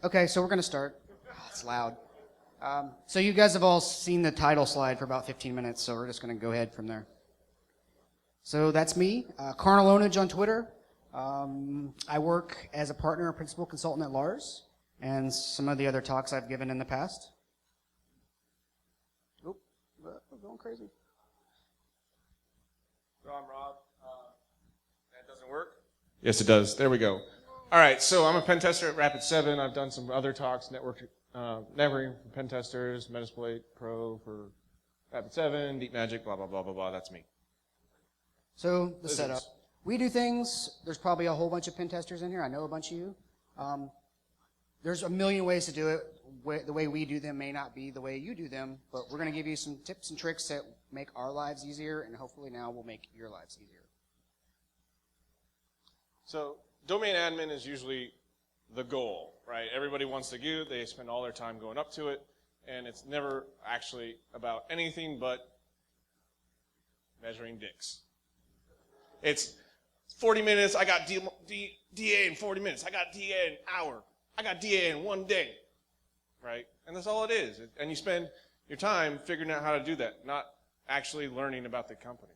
Okay, so we're going to start. Oh, it's loud. So you guys have all seen the title slide for about 15 minutes, so we're just going to go ahead from there. So that's me, Carnalonage on Twitter. I work as a partner and principal consultant at Lars, and some of the other talks I've given in the past. Oh, we're going crazy. So I'm Rob. That doesn't work? Yes, it does. There we go. All right, so I'm a pen tester at Rapid7. I've done some other talks, networking for pen testers, Metasploit Pro for Rapid7, Deep Magic, blah, blah, blah, blah, blah. That's me. So the setup. We do things. There's probably a whole bunch of pen testers in here. I know a bunch of you. There's a million ways to do it. The way we do them may not be the way you do them, but we're going to give you some tips and tricks that make our lives easier, and hopefully now will make your lives easier. So domain admin is usually the goal, right? Everybody wants to do it. They spend all their time going up to it, and it's never actually about anything but measuring dicks. It's 40 minutes, I got DA in 40 minutes. I got DA in an hour. I got DA in 1 day, right? And that's all it is. And you spend your time figuring out how to do that, not actually learning about the company.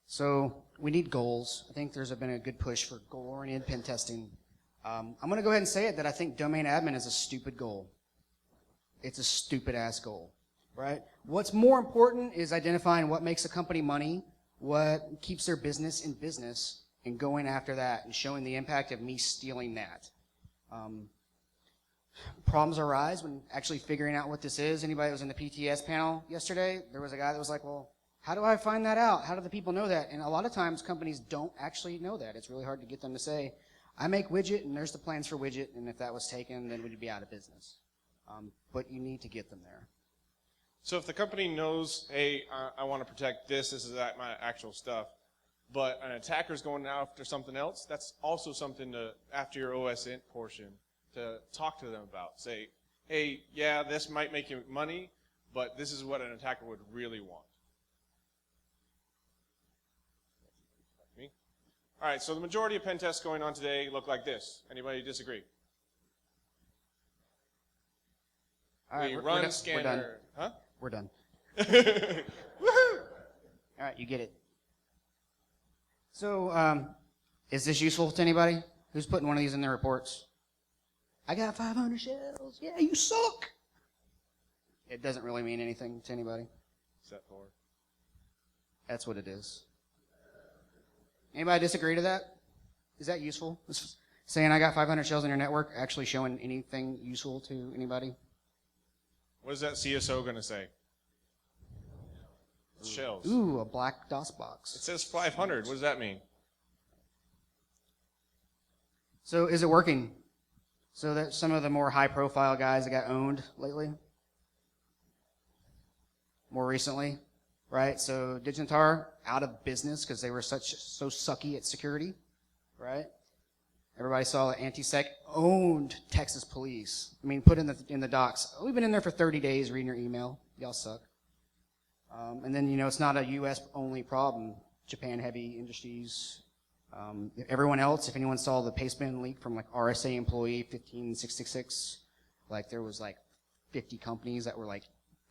So we need goals. I think there's been a good push for goal-oriented pen testing. I'm going to go ahead and say it that I think domain admin is a stupid goal. It's a stupid-ass goal, right? What's more important is identifying what makes a company money, what keeps their business in business, and going after that and showing the impact of me stealing that. Problems arise when actually figuring out what this is. Anybody that was in the PTS panel yesterday, there was a guy that was like, well, how do I find that out? How do the people know that? And a lot of times companies don't actually know that. It's really hard to get them to say, I make widget and there's the plans for widget, and if that was taken, then we'd be out of business. But you need to get them there. So if the company knows, hey, I want to protect this is my actual stuff, but an attacker's going after something else, that's also something to, after your OSINT portion, to talk to them about. Say, hey, yeah, this might make you money, but this is what an attacker would really want. All right, so the majority of pen tests going on today look like this. Anybody disagree? All right, we run scanner. We're done. Woohoo! All right, you get it. So, is this useful to anybody? Who's putting one of these in their reports? I got 500 shells. Yeah, you suck. It doesn't really mean anything to anybody. Set 4. That's what it is. Anybody disagree to that? Is that useful? Is saying I got 500 shells in your network actually showing anything useful to anybody? What is that CSO going to say? It's shells. Ooh, a black DOS box. It says 500. What does that mean? So is it working? So that some of the more high-profile guys that got owned lately, more recently, right? So Digitar out of business because they were so sucky at security, right? Everybody saw that Anti-Sec owned Texas police. I mean, put in the docs. We've been in there for 30 days reading your email. Y'all suck. And then, it's not a U.S. only problem. Japan heavy industries. Everyone else, if anyone saw the pastebin leak from like RSA employee 15666, like there was like 50 companies that were like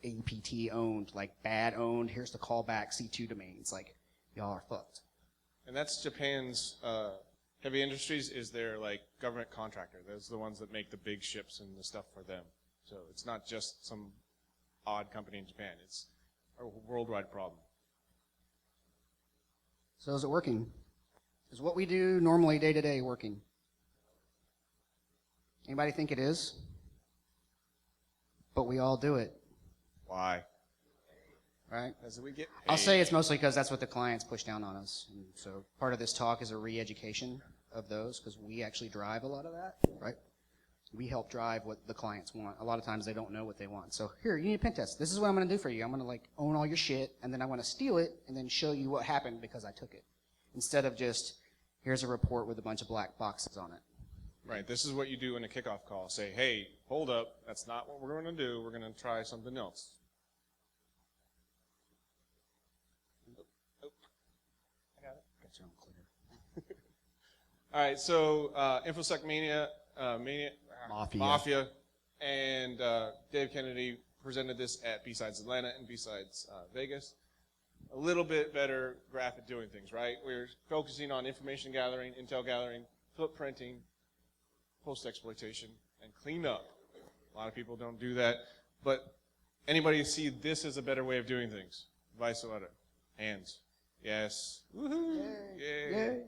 APT owned, like bad owned. Here's the callback C2 domains. Like, y'all are fucked. And that's Japan's heavy industries is their like government contractor. Those are the ones that make the big ships and the stuff for them. So it's not just some odd company in Japan. It's a worldwide problem. So is it working? Is what we do normally day to day working? Anybody think it is? But we all do it. Why? Right? As we get paid. I'll say it's mostly because that's what the clients push down on us. And so part of this talk is a re-education of those because we actually drive a lot of that, right? We help drive what the clients want. A lot of times they don't know what they want. So here, you need a pen test. This is what I'm going to do for you. I'm going to like own all your shit, and then I'm going to steal it and then show you what happened because I took it. Instead of just, here's a report with a bunch of black boxes on it. Right. This is what you do in a kickoff call. Say, hey, hold up. That's not what we're going to do. We're going to try something else. I got it. Got you on clear. All right, so InfoSec Mafia, and Dave Kennedy presented this at B-Sides Atlanta and B-Sides Vegas. A little bit better graph at doing things, right? We're focusing on information gathering, intel gathering, footprinting, post-exploitation, and cleanup. A lot of people don't do that, but anybody see this as a better way of doing things? Vice versa. Hands. Yes. Woohoo! Yay. Yay.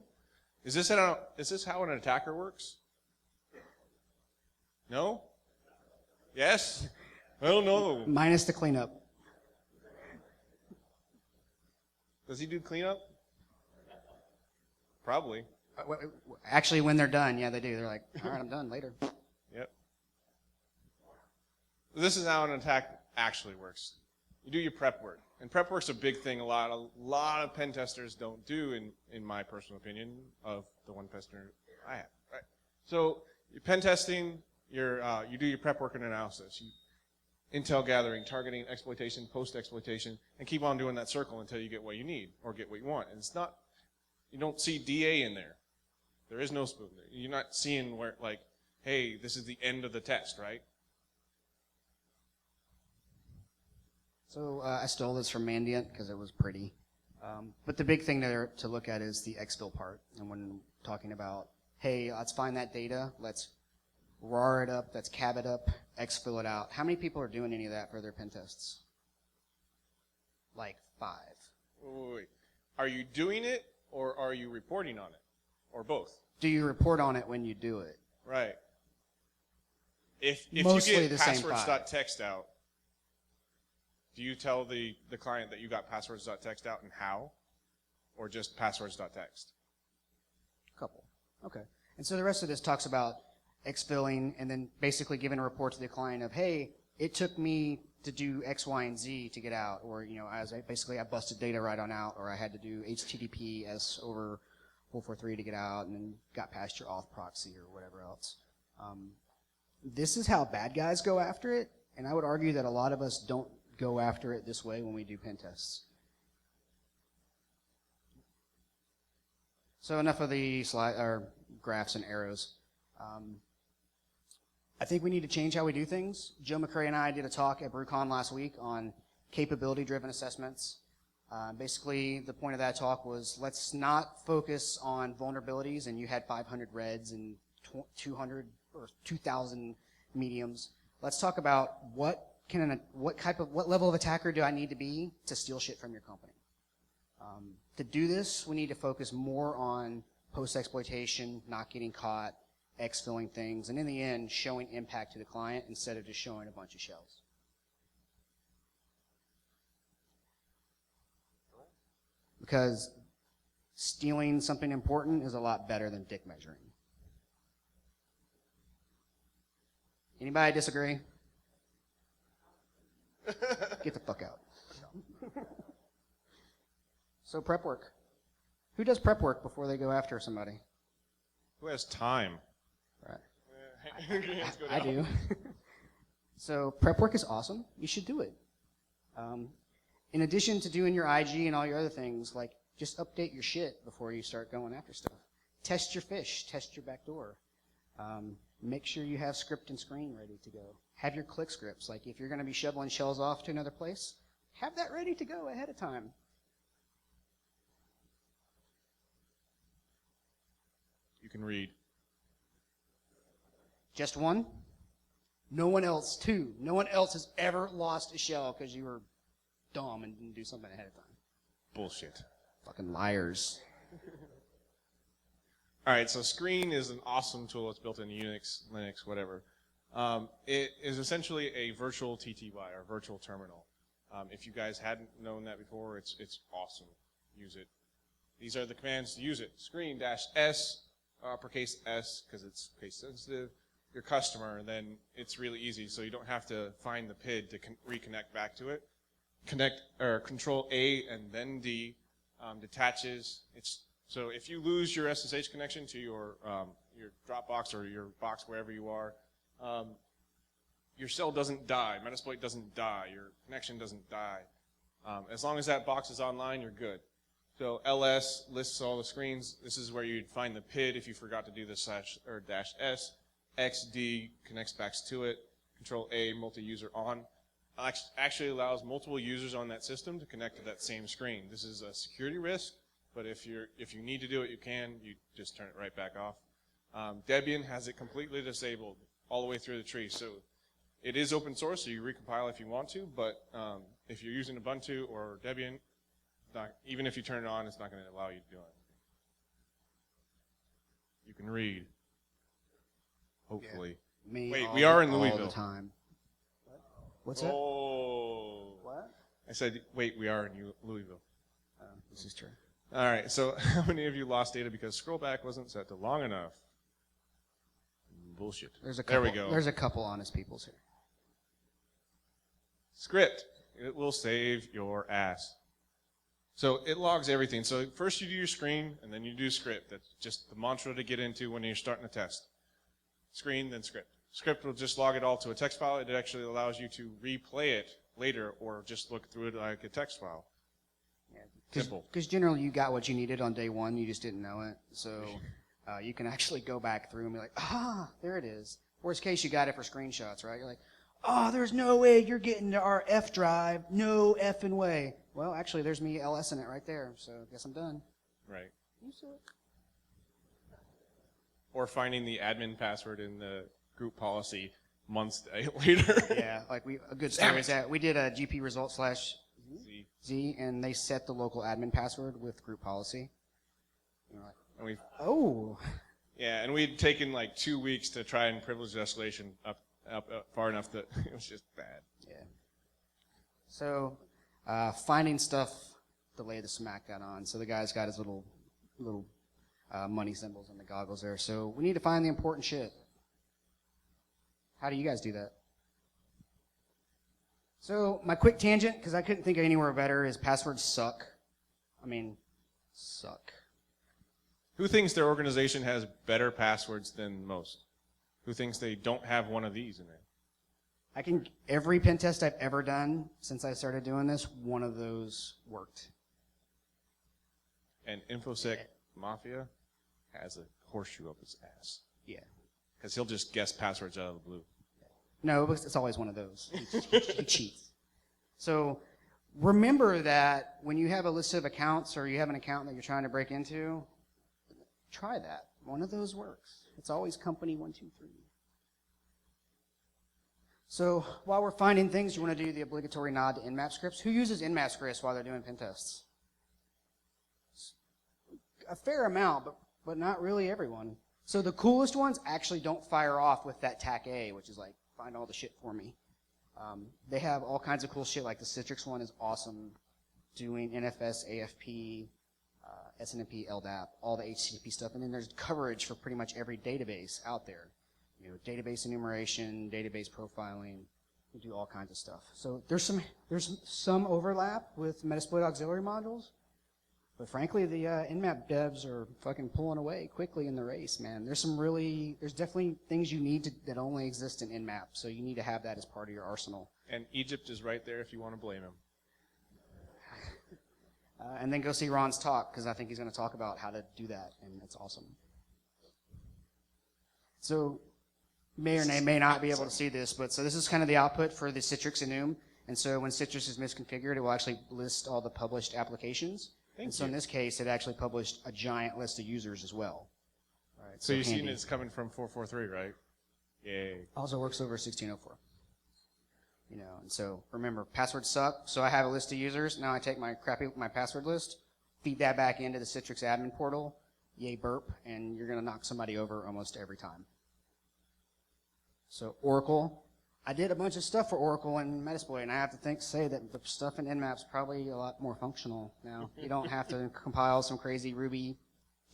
Is this how an attacker works? No? Yes? I don't know. Minus the cleanup. Does he do cleanup? Probably. Actually, when they're done, yeah, they do. They're like, all right, I'm done later. Yep. This is how an attack actually works. You do your prep work. And prep work's a big thing a lot of pen testers don't do, in my personal opinion, of the one tester I have. Right? So you're pen testing, you do your prep work and analysis. Intel gathering, targeting, exploitation, post-exploitation, and keep on doing that circle until you get what you need or get what you want. And it's not, you don't see DA in there. There is no spoon there. You're not seeing where, like, hey, this is the end of the test, right? So I stole this from Mandiant because it was pretty. But the big thing there to look at is the exfil part. And when talking about, hey, let's find that data, let's RAR it up, let's cab it up, exfil it out. How many people are doing any of that for their pen tests? Like 5. Wait. Are you doing it or are you reporting on it? Or both? Do you report on it when you do it? Right. If Mostly you get the same 5. passwords.txt out, do you tell the client that you got passwords.txt out and how? Or just passwords.txt? Couple. Okay. And so the rest of this talks about exfilling and then basically giving a report to the client of, hey, it took me to do X, Y, and Z to get out. Or, I busted data right on out, or I had to do HTTPS over 443 to get out and then got past your auth proxy or whatever else. This is how bad guys go after it. And I would argue that a lot of us don't go after it this way when we do pen tests. So enough of the graphs and arrows. I think we need to change how we do things. Joe McCrae and I did a talk at BrewCon last week on capability-driven assessments. Basically, the point of that talk was let's not focus on vulnerabilities and you had 500 reds and 200 or 2,000 mediums. Let's talk about what level of attacker do I need to be to steal shit from your company. To do this, we need to focus more on post-exploitation, not getting caught, exfilling things, and in the end, showing impact to the client instead of just showing a bunch of shells. Because stealing something important is a lot better than dick measuring. Anybody disagree? Get the fuck out. So prep work. Who does prep work before they go after somebody? Who has time? Right. I do. So prep work is awesome. You should do it. In addition to doing your IG and all your other things, like just update your shit before you start going after stuff. Test your fish. Test your backdoor. Make sure you have script and screen ready to go. Have your click scripts. Like if you're going to be shoveling shells off to another place, have that ready to go ahead of time. You can read. Just one? No one else, two. No one else has ever lost a shell because you were dumb and didn't do something ahead of time. Bullshit. Fucking liars. All right, so Screen is an awesome tool. It's built in Unix, Linux, whatever. It is essentially a virtual TTY, or virtual terminal. If you guys hadn't known that before, it's awesome. Use it. These are the commands to use it. Screen-S, uppercase S, because it's case sensitive. Your customer, and then it's really easy, so you don't have to find the PID to reconnect back to it. Control A and then D detaches. So if you lose your SSH connection to your Dropbox or your box wherever you are, your cell doesn't die. Metasploit doesn't die. Your connection doesn't die. As long as that box is online, you're good. So ls lists all the screens. This is where you'd find the PID if you forgot to do the /s. XD connects back to it. Control A, multi-user on. Actually allows multiple users on that system to connect to that same screen. This is a security risk, but if you need to do it, you can. You just turn it right back off. Debian has it completely disabled all the way through the tree. So it is open source, so you recompile if you want to, but if you're using Ubuntu or Debian, even if you turn it on, it's not going to allow you to do it. You can read, hopefully. Me Wait, all we are the- in all Louisville. the time. What's that? Oh. What? I said, wait, we are in Louisville. This is true. All right, so how many of you lost data because scroll back wasn't set to long enough? Bullshit. There we go. There's a couple honest peoples here. Script. It will save your ass. So it logs everything. So first you do your screen, and then you do script. That's just the mantra to get into when you're starting a test. Screen, then script. Script will just log it all to a text file. It actually allows you to replay it later or just look through it like a text file. Simple. Because generally you got what you needed on day one, you just didn't know it. So you can actually go back through and be like, there it is. Worst case, you got it for screenshots, right? You're like, there's no way you're getting to our F drive. No effing way. Well, actually, there's me LS in it right there, so I guess I'm done. Right. You see it? Or finding the admin password in the group policy months later. Yeah, like a good story is that we did a GP result Z. /Z, and they set the local admin password with group policy. And we're like, And we oh. Yeah, and we'd taken like 2 weeks to try and privilege escalation up far enough that it was just bad. Yeah. So, finding stuff to lay the smackdown on. So the guy's got his little money symbols in the goggles there. So we need to find the important shit. How do you guys do that? So my quick tangent, because I couldn't think of anywhere better, is passwords suck. I mean, suck. Who thinks their organization has better passwords than most? Who thinks they don't have one of these in there? Every pen test I've ever done since I started doing this, one of those worked. And InfoSec Mafia has a horseshoe up his ass. Yeah. Because he'll just guess passwords out of the blue. No, it's always one of those. He cheats. So remember that when you have a list of accounts or you have an account that you're trying to break into, try that. One of those works. It's always company 123. So while we're finding things, you want to do the obligatory nod to Nmap scripts. Who uses Nmap scripts while they're doing pen tests? A fair amount, but not really everyone. So the coolest ones actually don't fire off with that TAC A, which is like, find all the shit for me. They have all kinds of cool shit, like the Citrix one is awesome, doing NFS, AFP, SNMP, LDAP, all the HTTP stuff, and then there's coverage for pretty much every database out there. You know, database enumeration, database profiling, you do all kinds of stuff. So there's some overlap with Metasploit auxiliary modules, but frankly, the Nmap devs are fucking pulling away quickly in the race, man. There's definitely things you need that only exist in Nmap, so you need to have that as part of your arsenal. And Egypt is right there if you want to blame him. And then go see Ron's talk, because I think he's going to talk about how to do that, and it's awesome. So, may or may not be able to see this, but so this is kind of the output for the Citrix enum. And so when Citrix is misconfigured, it will actually list all the published applications. So in this case, it actually published a giant list of users as well. All right, So you've handy. seen it's coming from 443, right? Yay. Also works over 1604. You know, and so remember, passwords suck. So I have a list of users. Now I take my password list, feed that back into the Citrix admin portal, yay burp, and you're going to knock somebody over almost every time. So Oracle, I did a bunch of stuff for Oracle and Metasploit, and I have to say that the stuff in Nmap's probably a lot more functional now. You don't have to compile some crazy Ruby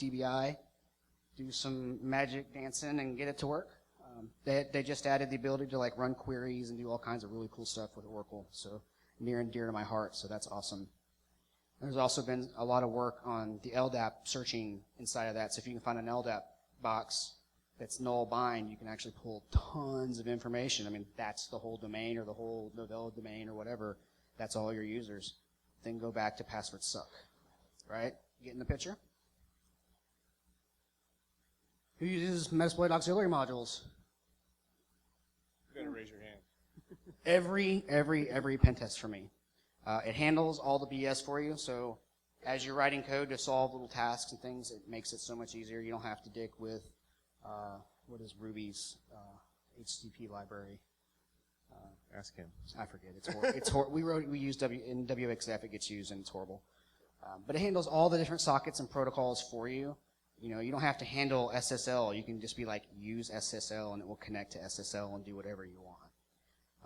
DBI, do some magic dancing, and get it to work. They just added the ability to like run queries and do all kinds of really cool stuff with Oracle, so near and dear to my heart, so that's awesome. There's also been a lot of work on the LDAP searching inside of that, so if you can find an LDAP box that's null bind, you can actually pull tons of information. I mean, that's the whole domain or the whole Novella domain or whatever. That's all your users. Then go back to passwords suck. right? Getting the picture? Who uses Metasploit auxiliary modules? You better raise your hand. Every pen test for me. It handles all the BS for you, so as you're writing code to solve little tasks and things, it makes it so much easier. You don't have to dick with, what is Ruby's HTTP library? Ask him. I forget. It's we use in WXF. It gets used and it's horrible. But it handles all the different sockets and protocols for you. You know, you don't have to handle SSL. You can just be like, use SSL, and it will connect to SSL and do whatever you want.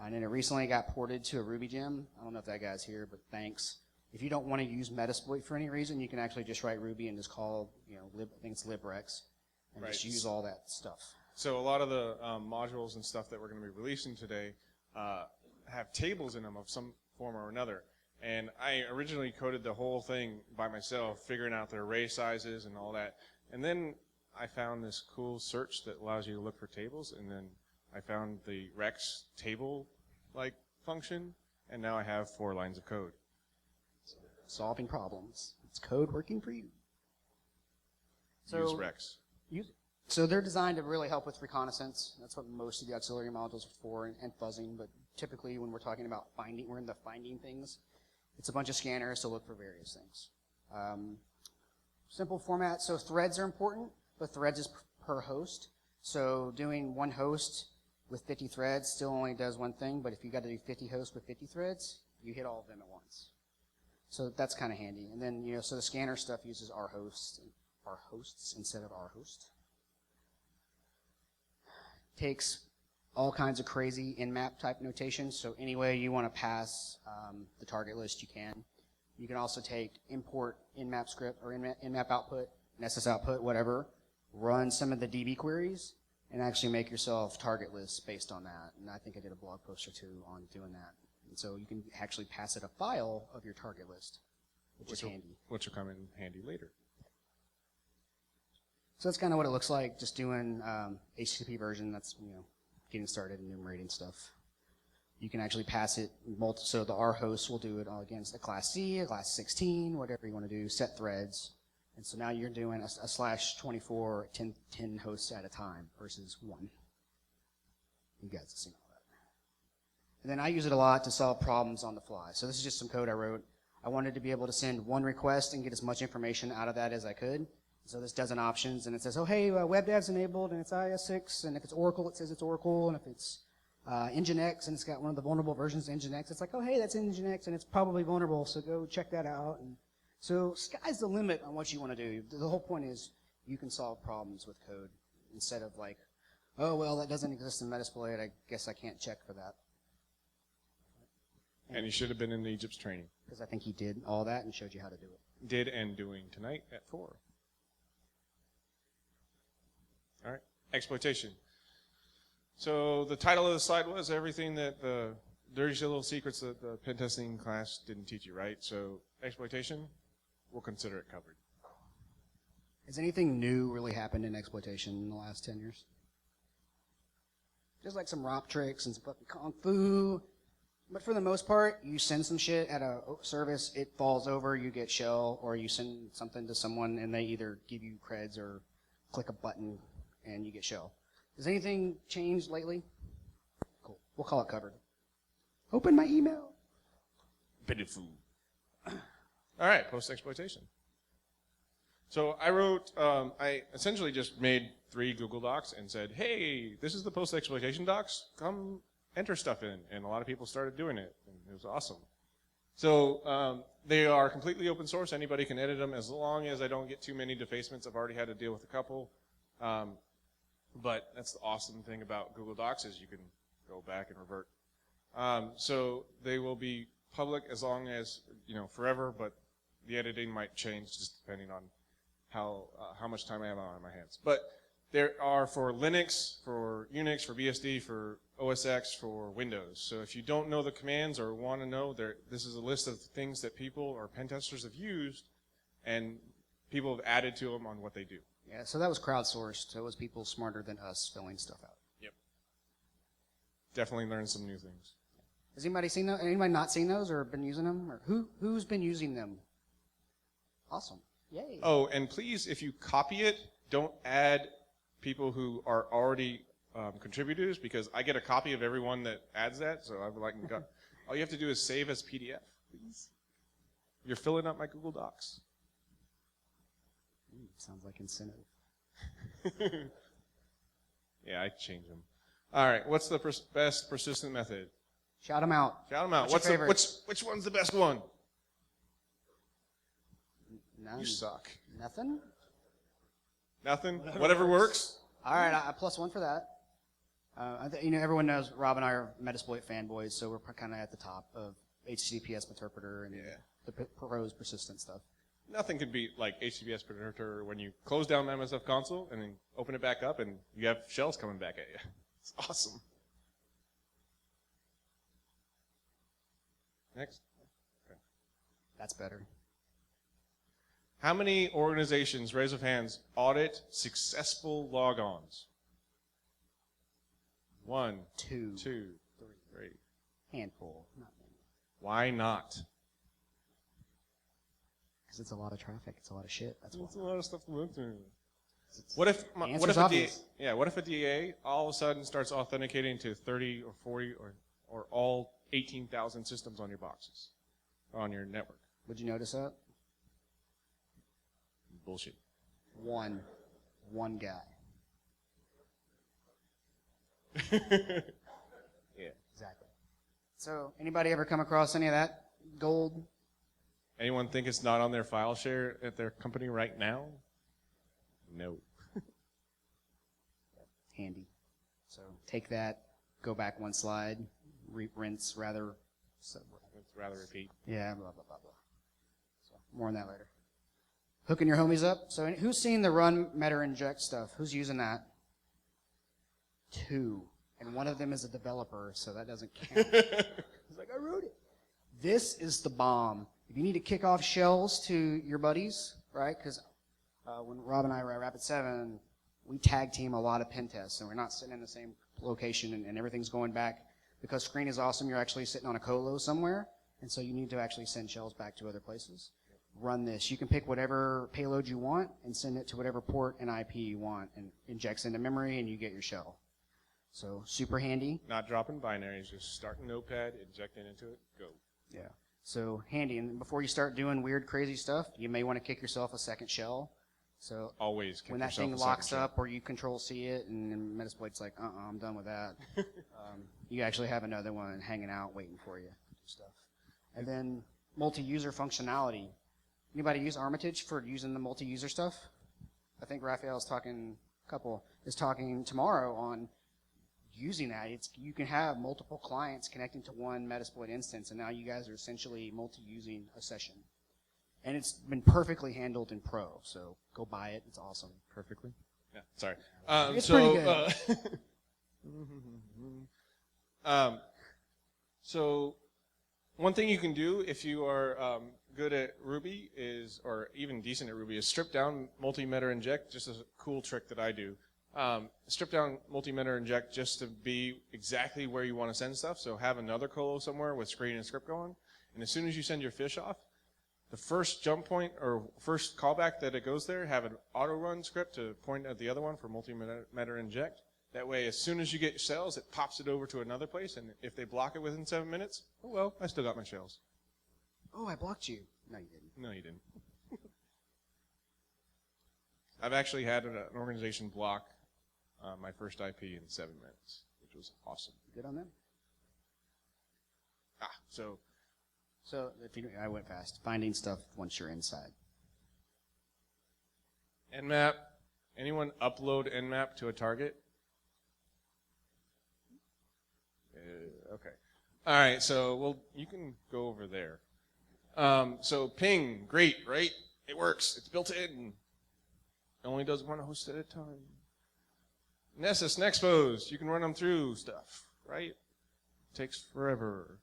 And then it recently got ported to a Ruby gem. I don't know if that guy's here, but thanks. If you don't want to use Metasploit for any reason, you can actually just write Ruby and just call, I think it's librex, and just use all that stuff. So a lot of the modules and stuff that we're going to be releasing today have tables in them of some form or another. And I originally coded the whole thing by myself, figuring out the array sizes and all that. And then I found this cool search that allows you to look for tables, and then I found the Rex table-like function, and now I have 4 lines of code. Solving problems. It's code working for you. Use Rex. So they're designed to really help with reconnaissance. That's what most of the auxiliary modules are for, and fuzzing. But typically when we're talking about finding, we're in the finding things. It's a bunch of scanners to look for various things. Simple format. So threads are important, but threads is per host. So doing one host with 50 threads still only does one thing, but if you got to do 50 hosts with 50 threads, you hit all of them at once. So that's kind of handy. And then, so the scanner stuff uses our hosts instead of our host. Takes all kinds of crazy in-map type notation. So any way you want to pass the target list, you can. You can also take import in-map script or in-map output, NSS output, whatever, run some of the DB queries, and actually make yourself target lists based on that. And I think I did a blog post or 2 on doing that. And so you can actually pass it a file of your target list, which is handy. Which will come in handy later. So that's kind of what it looks like, just doing HTTP version. That's, getting started enumerating stuff. You can actually pass it, so the R host will do it all against a class C, a class 16, whatever you want to do, set threads. And so now you're doing a /24, 10 hosts at a time versus 1. You guys have seen all that. And then I use it a lot to solve problems on the fly. So this is just some code I wrote. I wanted to be able to send one request and get as much information out of that as I could. So this does an options, and it says, oh, hey, WebDAV's enabled, and it's IS6, and if it's Oracle, it says it's Oracle, and if it's Nginx, and it's got one of the vulnerable versions of Nginx, it's like, oh, hey, that's Nginx, and it's probably vulnerable, so go check that out. And so sky's the limit on what you want to do. The whole point is you can solve problems with code instead of like, oh, well, that doesn't exist in Metasploit, I guess I can't check for that. And you should have been in Egypt's training. Because I think he did all that and showed you how to do it. Did and doing tonight at 4. All right, exploitation. So the title of the slide was everything that the dirty little secrets that the pen testing class didn't teach you, right? So exploitation, we'll consider it covered. Has anything new really happened in exploitation in the last 10 years? Just like some ROP tricks and some fucking kung fu. But for the most part, you send some shit at a service, it falls over, you get shell, or you send something to someone and they either give you creds or click a button and you get shell. Has anything changed lately? Cool. We'll call it covered. Open my email. Pitiful. All right, post-exploitation. So I wrote, I essentially just made 3 Google Docs and said, hey, this is the post-exploitation docs. Come enter stuff in. And a lot of people started doing it, and it was awesome. So they are completely open source. Anybody can edit them as long as I don't get too many defacements. I've already had to deal with a couple. But that's the awesome thing about Google Docs is you can go back and revert. So they will be public as long as, forever, but the editing might change just depending on how much time I have on my hands. But there are for Linux, for Unix, for BSD, for OS X, for Windows. So if you don't know the commands or want to know, this is a list of things that people or pen testers have used, and people have added to them on what they do. Yeah, so that was crowdsourced. So it was people smarter than us filling stuff out. Yep. Definitely learned some new things. Has anybody seen those? Anybody not seen those or been using them? Or who's been using them? Awesome. Yay. Oh, and please, if you copy it, don't add people who are already contributors, because I get a copy of everyone that adds that. So I'm like, all you have to do is save as PDF, please. You're filling up my Google Docs. Sounds like incentive. Yeah, I change them. All right, what's the best persistent method? Shout them out. Shout them out. What's your favorite? Which one's the best one? None. You suck. Nothing? Nothing? Whatever works? All right, I +1 for that. Everyone knows Rob and I are Metasploit fanboys, so we're kind of at the top of HTTPS interpreter and the pros persistent stuff. Nothing could beat like HTTPS interpreter when you close down MSF console and then open it back up and you have shells coming back at you. It's awesome. Next. Okay. That's better. How many organizations, raise of hands, audit successful logons? 1, 2, 2, 3. handful. Not many. Why not? Because it's a lot of traffic. It's a lot of shit. That's why. It's a lot of stuff to look through. What if a DA all of a sudden starts authenticating to 30 or 40 or all 18,000 systems on your boxes, on your network? Would you notice that? Bullshit. One guy. Yeah. Exactly. So, anybody ever come across any of that gold? Anyone think it's not on their file share at their company right now? No. Handy. So, take that, go back one slide, rinse, rather. Rather repeat. Yeah, blah, blah, blah, blah. So, more on that later. Hooking your homies up. So, who's seen the run, meta, inject stuff? Who's using that? 2. And one of them is a developer, so that doesn't count. He's like, I wrote it. This is the bomb. If you need to kick off shells to your buddies, right? Because when Rob and I were at Rapid7, we tag team a lot of pen tests, and we're not sitting in the same location, and everything's going back. Because Screen is awesome, you're actually sitting on a colo somewhere, and so you need to actually send shells back to other places. Run this. You can pick whatever payload you want and send it to whatever port and IP you want, and injects into memory, and you get your shell. So super handy. Not dropping binaries, just starting Notepad, injecting into it, go. Yeah. So handy. And before you start doing weird, crazy stuff, you may want to kick yourself a second shell. So always kick when that yourself thing a locks second up or you control C it, and Metasploit's like, I'm done with that. You actually have another one hanging out waiting for you to do stuff. And then multi-user functionality. Anybody use Armitage for using the multi-user stuff? I think Raphael's talking tomorrow on using that. You can have multiple clients connecting to one Metasploit instance, and now you guys are essentially multi-using a session. And it's been perfectly handled in Pro, so go buy it. It's awesome. Perfectly? Yeah, sorry. It's pretty good. So one thing you can do if you are good at Ruby or even decent at Ruby, is strip down multi-meta inject, just a cool trick that I do. Strip down multi-meta inject just to be exactly where you want to send stuff. So have another colo somewhere with screen and script going. And as soon as you send your fish off, the first jump point or first callback that it goes there, have an auto run script to point at the other one for multi-meta inject. That way, as soon as you get shells, it pops it over to another place. And if they block it within 7 minutes, oh well, I still got my shells. Oh, I blocked you. No, you didn't. No, you didn't. I've actually had an organization block my first IP in 7 minutes, which was awesome. Good on them. So I went fast. Finding stuff once you're inside. Nmap. Anyone upload Nmap to a target? Okay. All right. So you can go over there. So ping, great, right? It works. It's built in. It only does one host at a time. Nessus, Nexpose, you can run them through stuff, right? Takes forever.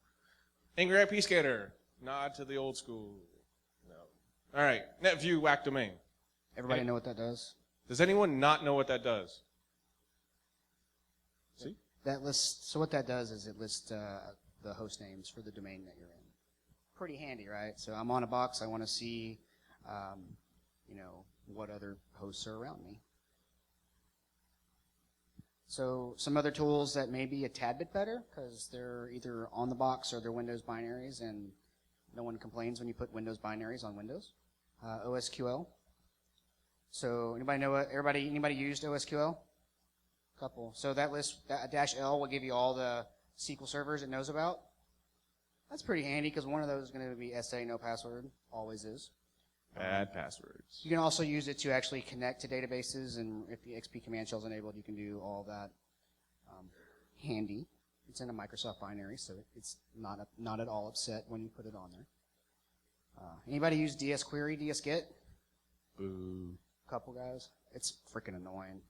Angry IP Scanner, nod to the old school. No. All right, NetView, whack domain. Everybody know what that does? Does anyone not know what that does? See? That lists. So what that does is it lists the host names for the domain that you're in. Pretty handy, right? So I'm on a box. I want to see what other hosts are around me. So some other tools that may be a tad bit better because they're either on the box or they're Windows binaries, and no one complains when you put Windows binaries on Windows. OSQL. So anybody used OSQL? Couple. So that list, that -L will give you all the SQL servers it knows about. That's pretty handy because one of those is going to be SA no password, always is. Bad passwords. You can also use it to actually connect to databases, and if the XP command shell is enabled, you can do all that. Handy. It's in a Microsoft binary, so it's not at all upset when you put it on there. Anybody use dsquery, dsget? Boo. Couple guys. It's freaking annoying.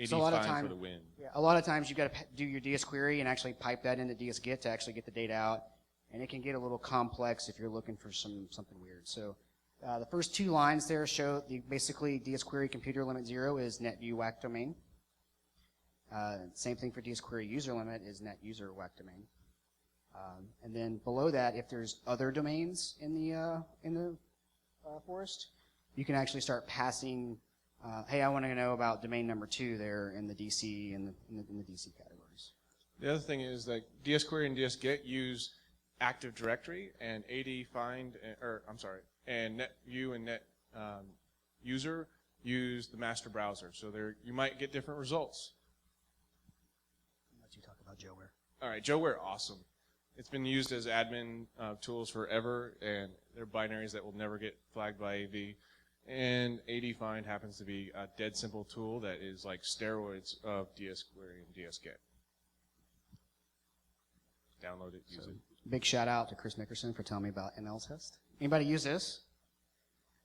80 So a lot of fine time- for the win. Yeah, a lot of times you've got to do your dsquery and actually pipe that into dsget to actually get the data out, and it can get a little complex if you're looking for something weird. So the first two lines there show basically dsquery computer limit 0 is net view whack domain. Same thing for dsquery user limit is net user whack domain. And then below that, if there's other domains in the forest, you can actually start passing. Hey, I want to know about domain number 2 there in the DC in the DC categories. The other thing is that dsquery and dsget use Active Directory, and AD-find, and NetView and Net User use the master browser. So you might get different results. I'll let you talk about Joeware. All right, Joeware, awesome. It's been used as admin tools forever, and they're binaries that will never get flagged by AV. And AD-find happens to be a dead simple tool that is like steroids of dsquery and dsget. Download it, use it. Big shout out to Chris Nickerson for telling me about ML test. Anybody use this?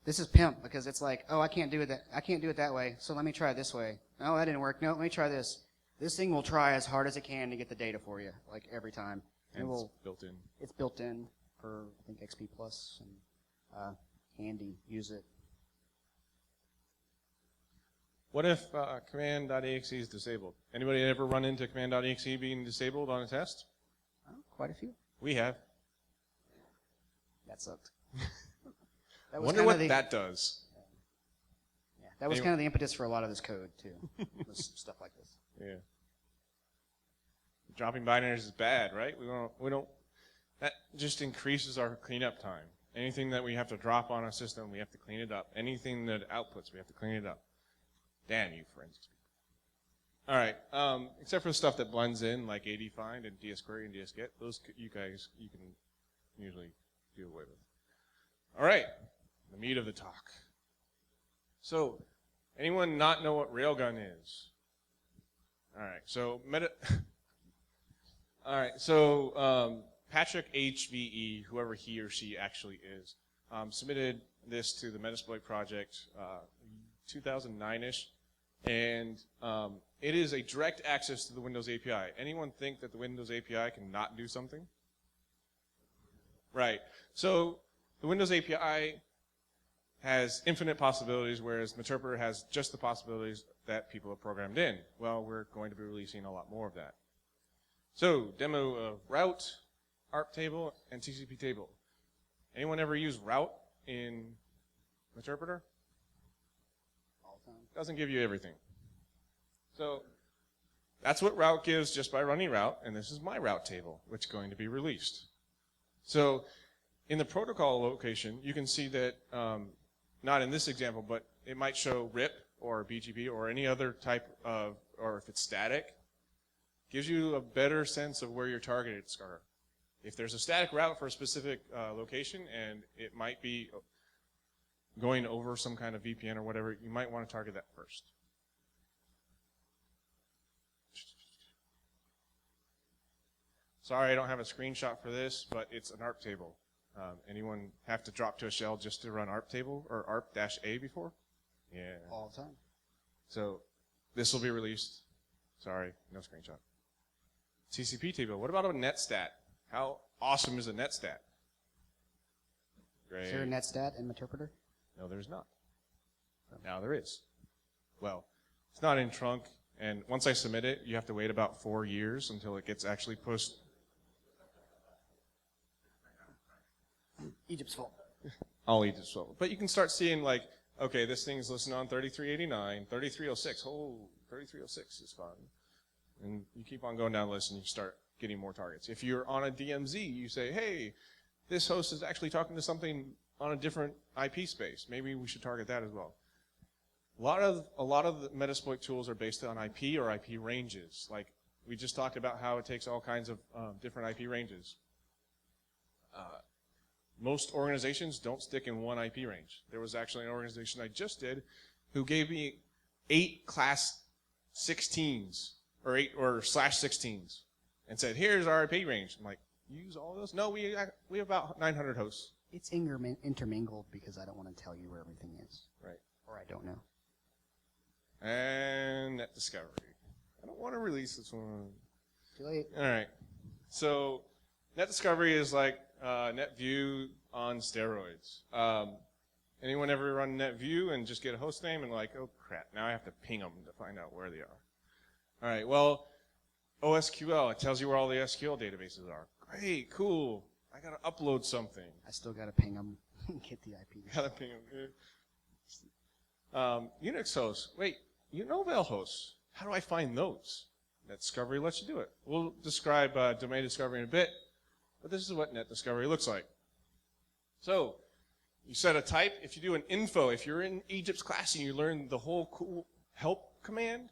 This is pimp because it's like, oh, I can't do it that way, so let me try it this way. Oh, that didn't work. No, let me try this. This thing will try as hard as it can to get the data for you, like every time. And it's built in. It's built in for, I think, XP Plus, and handy. Use it. What if command.exe is disabled? Anybody ever run into command.exe being disabled on a test? Oh, quite a few. We have. That sucked. I wonder what that does. Yeah, that was kind of the impetus for a lot of this code, too. Was stuff like this. Yeah. Dropping binaries is bad, right? We don't. That just increases our cleanup time. Anything that we have to drop on a system, we have to clean it up. Anything that outputs, we have to clean it up. Damn you, forensics people. All right. Except for the stuff that blends in, like AD-find and dsquery and dsget, those you can usually do away with. All right. The meat of the talk. So, anyone not know what Railgun is? All right. So All right. So Patrick HVE, whoever he or she actually is, submitted this to the Metasploit project 2009-ish, and it is a direct access to the Windows API. Anyone think that the Windows API can not do something? Right. So the Windows API has infinite possibilities, whereas Meterpreter has just the possibilities that people have programmed in. Well, we're going to be releasing a lot more of that. So, demo of route, ARP table, and TCP table. Anyone ever use route in Meterpreter? All the time. Doesn't give you everything. So, that's what route gives just by running route, and this is my route table, which is going to be released. So, in the protocol location, you can see that, not in this example, but it might show RIP or BGP or any other type of, or if it's static, gives you a better sense of where your targets are. If there's a static route for a specific location and it might be going over some kind of VPN or whatever, you might want to target that first. Sorry, I don't have a screenshot for this, but it's an ARP table. Anyone have to drop to a shell just to run ARP table or ARP-A before? Yeah. All the time. So this will be released. Sorry, no screenshot. TCP table. What about a netstat? How awesome is a netstat? Great. Is there a netstat in Meterpreter? No, there's not. Now there is. Well, it's not in trunk, and once I submit it, you have to wait about 4 years until it gets actually pushed. Egypt's fault. I'll eat this one. But you can start seeing like, okay, this thing's listed on 3389, 3306. Oh, 3306 is fun. And you keep on going down the list and you start getting more targets. If you're on a DMZ, you say, hey, this host is actually talking to something on a different IP space. Maybe we should target that as well. A lot of the Metasploit tools are based on IP or IP ranges. Like we just talked about how it takes all kinds of different IP ranges. Most organizations don't stick in one IP range. There was actually an organization I just did who gave me 8 class 16s or /16s and said, here's our IP range. I'm like, you use all of those? No, we have about 900 hosts. It's intermingled because I don't want to tell you where everything is. Right. Or I don't know. And Net Discovery. I don't want to release this one. Too late. All right. So Net Discovery is like NetView on steroids. Anyone ever run NetView and just get a host name and like, oh crap, now I have to ping them to find out where they are. All right, well, OSQL, it tells you where all the SQL databases are. Great, cool. I got to upload something. I still got to ping them and get the IP. Got to ping them. Unix hosts. Wait, Novell hosts. How do I find those? Net Discovery lets you do it. We'll describe domain discovery in a bit, but this is what Net Discovery looks like. So you set a type. If you do an info, if you're in Egypt's class and you learn the whole cool help command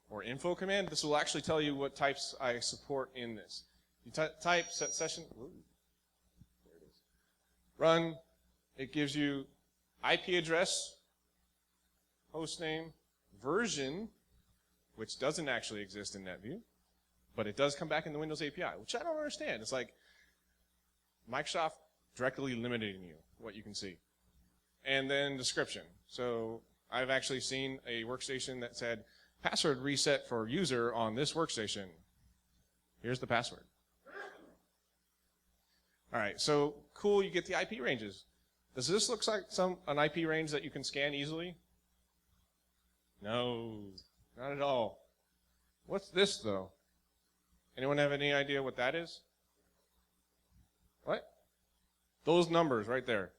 or info command, this will actually tell you what types I support in this. You type set session. Ooh, there it is. Run. It gives you IP address, host name, version, which doesn't actually exist in NetView, but it does come back in the Windows API, which I don't understand. It's like Microsoft directly limiting you, what you can see. And then description. So I've actually seen a workstation that said, password reset for user on this workstation. Here's the password. All right, so cool, you get the IP ranges. Does this look like an IP range that you can scan easily? No, not at all. What's this, though? Anyone have any idea what that is? What? Those numbers right there.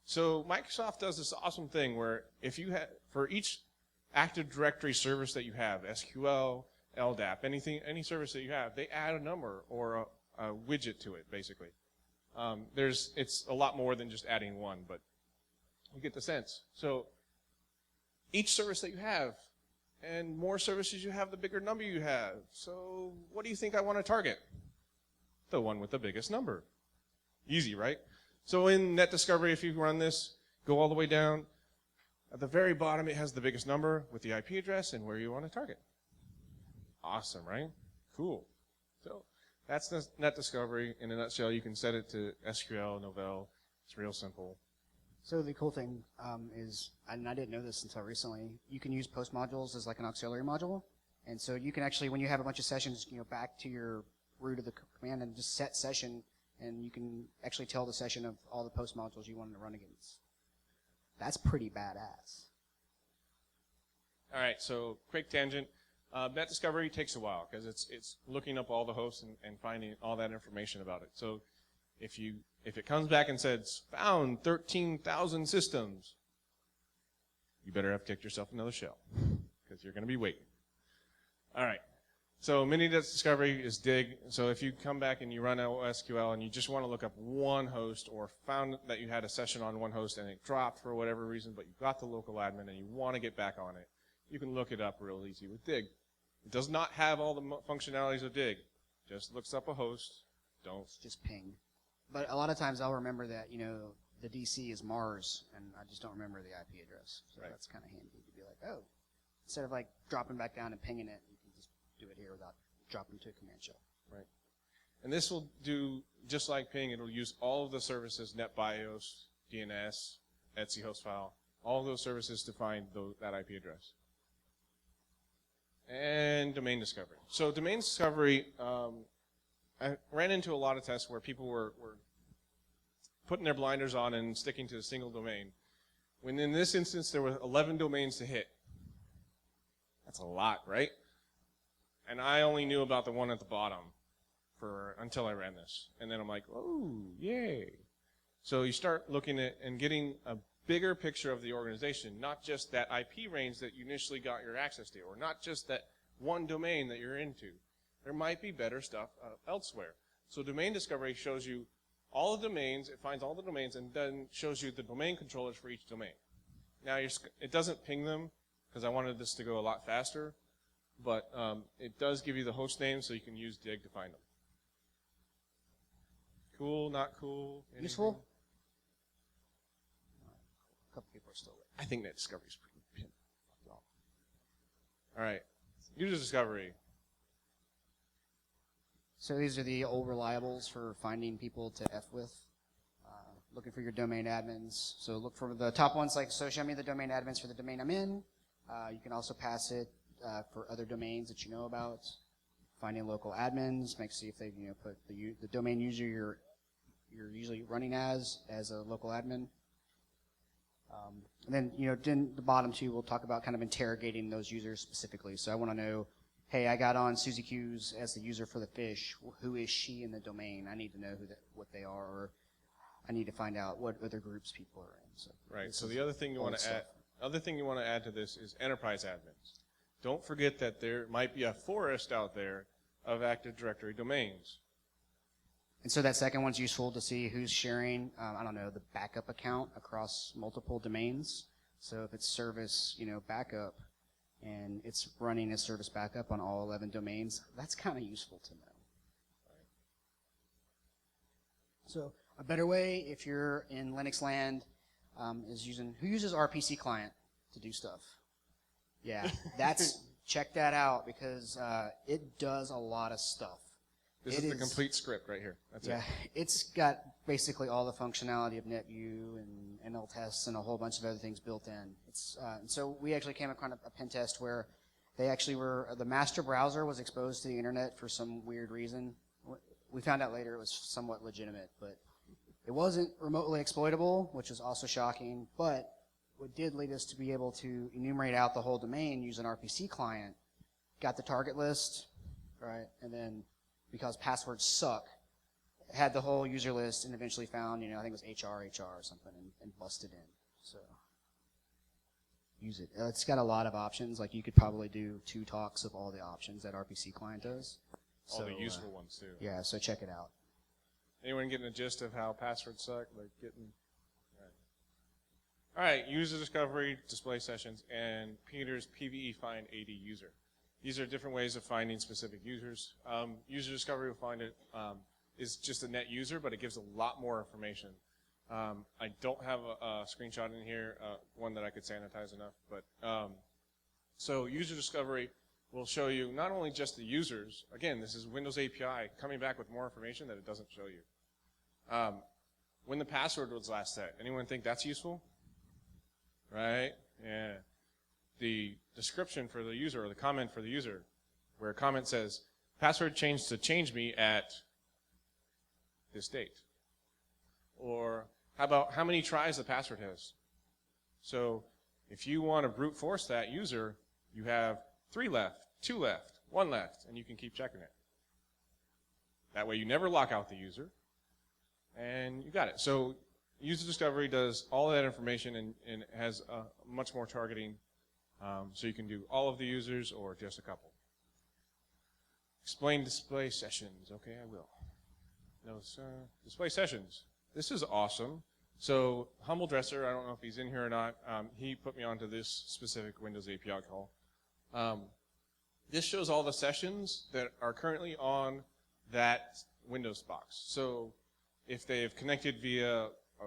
So Microsoft does this awesome thing where if you have, for each Active Directory service that you have, SQL, LDAP, any service that you have, they add a number or a widget to it, basically. It's a lot more than just adding one, but you get the sense. So each service that you have, and more services you have, the bigger number you have. So what do you think I want to target? The one with the biggest number. Easy, right? So in Net Discovery, if you run this, go all the way down. At the very bottom, it has the biggest number with the IP address and where you want to target. Awesome, right? Cool. So that's the Net Discovery. In a nutshell, you can set it to SQL, Novell. It's real simple. So the cool thing is, and I didn't know this until recently, you can use post modules as like an auxiliary module. And so you can actually, when you have a bunch of sessions, back to your root of the command and just set session, and you can actually tell the session of all the post modules you want to run against. That's pretty badass. All right, so quick tangent. Net Discovery takes a while because it's looking up all the hosts and finding all that information about it. So if it comes back and says found 13,000 systems, you better have kicked yourself another shell because you're going to be waiting. All right. So mini Net Discovery is dig. So if you come back and you run OSQL and you just want to look up one host or found that you had a session on one host and it dropped for whatever reason, but you got the local admin and you want to get back on it, you can look it up real easy with dig. It does not have all the functionalities of dig. Just looks up a host. Don't. It's just ping. But a lot of times I'll remember that, the DC is Mars, and I just don't remember the IP address. So right. That's kind of handy to be like, oh, instead of like dropping back down and pinging it, you can just do it here without dropping to a command shell. Right. And this will do, just like ping, it'll use all of the services, NetBIOS, DNS, Etsy host file, all of those services to find that IP address. And domain discovery. So domain discovery, I ran into a lot of tests where people were putting their blinders on and sticking to a single domain. When in this instance, there were 11 domains to hit. That's a lot, right? And I only knew about the one at the bottom. until I ran this. And then I'm like, oh, yay. So you start looking at and getting a bigger picture of the organization, not just that IP range that you initially got your access to, or not just that one domain that you're into. There might be better stuff elsewhere. So domain discovery shows you all the domains, it finds all the domains, and then shows you the domain controllers for each domain. Now, it doesn't ping them, because I wanted this to go a lot faster, but it does give you the host name, so you can use dig to find them. Cool, not cool? Anything? Useful? A couple people are still with. I think that discovery is pretty pin. All right, user discovery. So these are the old reliables for finding people to F with. Looking for your domain admins. So look for the top ones, like, so show me the domain admins for the domain I'm in. You can also pass it for other domains that you know about. Finding local admins, see if they put the domain user you're usually running as a local admin. And then then the bottom two we'll talk about kind of interrogating those users specifically. So I want to know, hey, I got on Susie Q's as the user for the fish. Who is she in the domain? I need to know what they are, or I need to find out what other groups people are in. So right. So the other thing you want to add to this is enterprise admins. Don't forget that there might be a forest out there of Active Directory domains. And so that second one's useful to see who's sharing, I don't know, the backup account across multiple domains. So if it's service, backup, and it's running as service backup on all 11 domains, that's kind of useful to know. So a better way, if you're in Linux land, is who uses RPC client to do stuff? Yeah, check that out, because it does a lot of stuff. This is the complete script right here. That's it. Yeah, it's got basically all the functionality of NetView and NL tests and a whole bunch of other things built in. And so we actually came across a pen test where the master browser was exposed to the internet for some weird reason. We found out later it was somewhat legitimate, but it wasn't remotely exploitable, which was also shocking. But what did lead us to be able to enumerate out the whole domain using RPC client, got the target list, right, and then because passwords suck, had the whole user list and eventually found, I think it was HR or something, and busted in. So use it. It's got a lot of options. Like, you could probably do 2 talks of all the options that RPC client does. All the useful ones too. Yeah, so check it out. Anyone getting a gist of how passwords suck? All right, user discovery, display sessions, and Peter's PVE find AD user. These are different ways of finding specific users. User discovery will find it is just a net user, but it gives a lot more information. I don't have a screenshot in here, one that I could sanitize enough, but so user discovery will show you not only just the users. Again, this is Windows API coming back with more information that it doesn't show you. When the password was last set, anyone think that's useful? Right? Yeah. The description for the user, or the comment for the user, where a comment says, password changed to change me at this date. Or how about how many tries the password has? So if you want to brute force that user, you have 3 left, 2 left, 1 left, and you can keep checking it. That way you never lock out the user, and you got it. So user discovery does all that information and has much more targeting. So you can do all of the users or just a couple. Explain display sessions. Okay, I will. No, sir. Display sessions. This is awesome. So Humble Dresser, I don't know if he's in here or not, he put me onto this specific Windows API call. This shows all the sessions that are currently on that Windows box. So if they've connected via a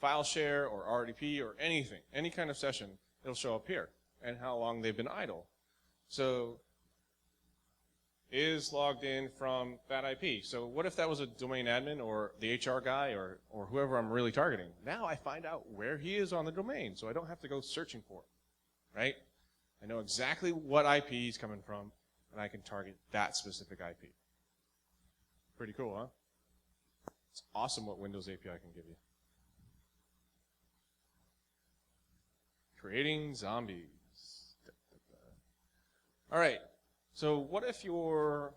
file share or RDP or anything, any kind of session, it'll show up here, and how long they've been idle. So is logged in from that IP. So what if that was a domain admin or the HR guy or whoever I'm really targeting? Now I find out where he is on the domain, so I don't have to go searching for him, right? I know exactly what IP he's coming from, and I can target that specific IP. Pretty cool, huh? It's awesome what Windows API can give you. Creating zombies. All right. So what if you're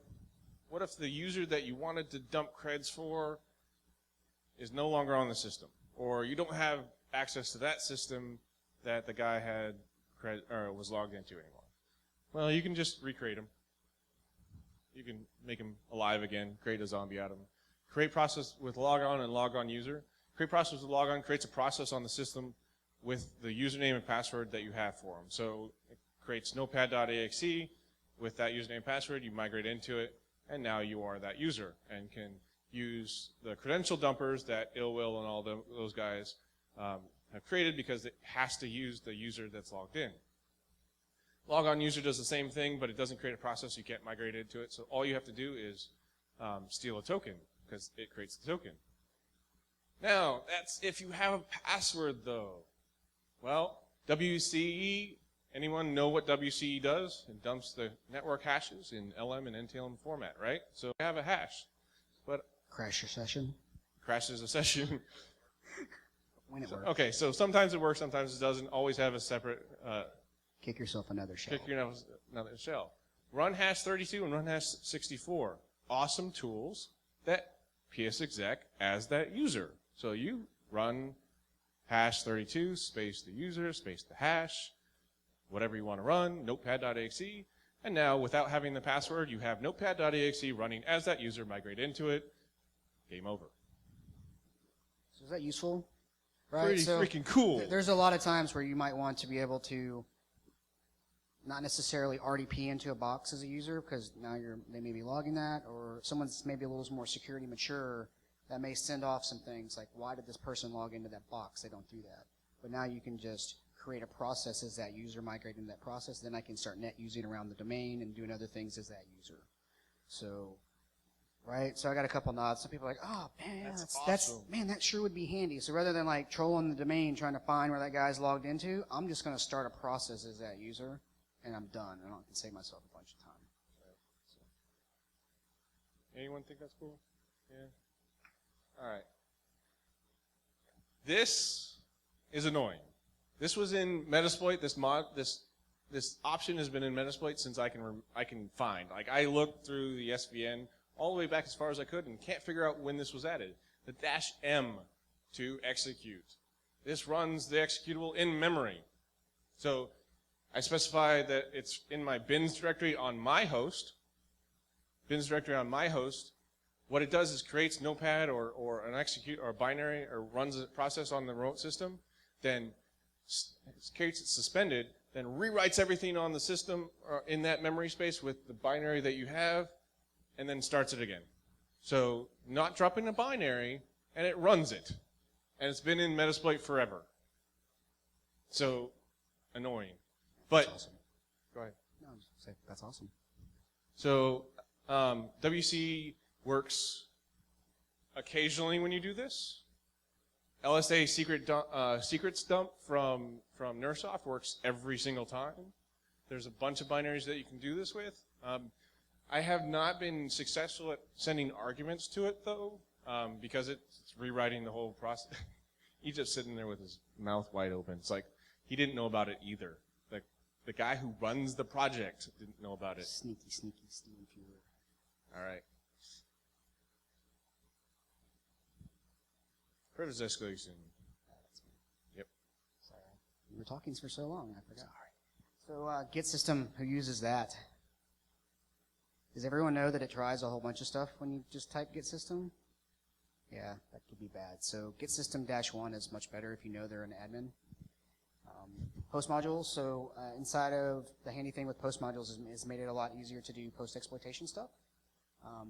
What if the user that you wanted to dump creds for is no longer on the system, or you don't have access to that system that the guy had or was logged into anymore? Well, you can just recreate him. You can make him alive again, create a zombie out of him. Create process with logon and logon user. Create process with logon creates a process on the system with the username and password that you have for him. So it creates notepad.exe with that username and password. You migrate into it, and now you are that user and can use the credential dumpers that Illwill and all those guys have created, because it has to use the user that's logged in. Logon user does the same thing, but it doesn't create a process. You can't migrate into it. So all you have to do is steal a token, because it creates the token. Now, that's if you have a password, though. Well, WCE, anyone know what WCE does? It dumps the network hashes in LM and NTLM format, right? So you have a hash, but Crash your session. crashes a session. When it works. Okay, so sometimes it works, sometimes it doesn't. Always have a separate Kick yourself another shell. kick another shell. Run hash 32 and run hash 64. Awesome tools that psexec as that user. So you run hash 32, space the user, space the hash, whatever you want to run, notepad.exe, and now without having the password, you have notepad.exe running as that user, migrate into it, game over. So is that useful? Right. Pretty so freaking cool. There's a lot of times where you might want to be able to not necessarily RDP into a box as a user, because now they may be logging that, or someone's maybe a little more security mature that may send off some things like, why did this person log into that box? They don't do that. But now you can just create a process as that user, migrate into that process. Then I can start net using around the domain and doing other things as that user. So, right? So I got a couple nods. Some people are like, oh, man, That's awesome. man, that sure would be handy. So rather than like trolling the domain trying to find where that guy's logged into, I'm just going to start a process as that user, and I'm done. And I can save myself a bunch of time. So. Anyone think that's cool? Yeah. All right. This is annoying. This was in Metasploit. This option has been in Metasploit since I can find. Like, I looked through the SVN all the way back as far as I could and can't figure out when this was added. The -M to execute. This runs the executable in memory. So I specify that it's in my bins directory on my host. Bins directory on my host. What it does is creates notepad or an execute or a binary, or runs a process on the remote system, then creates it suspended, then rewrites everything on the system or in that memory space with the binary that you have, and then starts it again. So not dropping a binary, and it runs it. And it's been in Metasploit forever. So annoying. But That's awesome. go ahead. No, I'm just saying, that's awesome. So WC works occasionally when you do this. LSA secrets dump from Nursoft works every single time. There's a bunch of binaries that you can do this with. I have not been successful at sending arguments to it, though, because it's rewriting the whole process. He's just sitting there with his mouth wide open. It's like he didn't know about it either. The guy who runs the project didn't know about it. Sneaky Steven Fuhrer. All right. Privilege escalation. Yep. Sorry. We were talking for so long, I forgot. Sorry. So Git system, who uses that? Does everyone know that it tries a whole bunch of stuff when you just type Git system? Yeah, that could be bad. So Git system -1 is much better if you know they're an admin. Post modules, so inside of the handy thing with post modules is made it a lot easier to do post exploitation stuff.